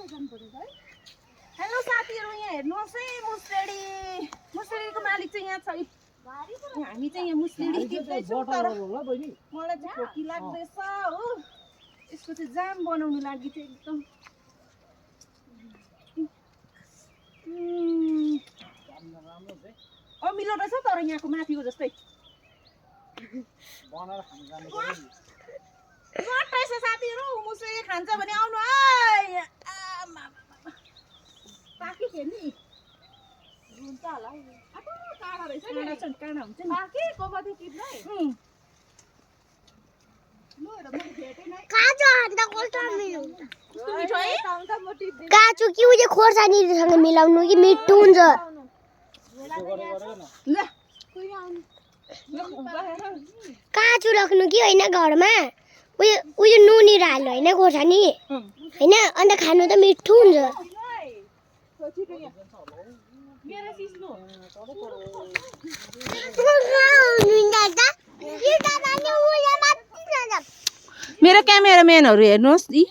hello साथीहरु यहाँ हेर्नुहोस् है मुसलेडीको मालिक चाहिँ यहाँ छ हामी चाहिँ यहाँ मुसलेडी टिप्दैछौँ तर मलाई चाहिँ खोकी लाग्दैछ हो यसको चाहिँ जाम बनाउनु लागि चाहिँ एकदम अमिलो रहेछ तर यहाँको माथिको जस्तै रहेछ साथीहरु मुसलेडी खान्छ भने आउनु है पाकेको नि हुन्छ होला काँडा रहेछ काँडा हुन्छ नि पाकेको माथि टिप्दै काँचो कि उयो खोर्सानीसँग मिलाउनु कि मिठो हुन्छ काँचो राख्नु कि होइन घरमा उयो नुनेर हाल्नु होइन खोर्सानी होइन अन्त खानु त मिठो हुन्छ मेरो क्यामेराम्यानहरु हेर्नुहोस् नि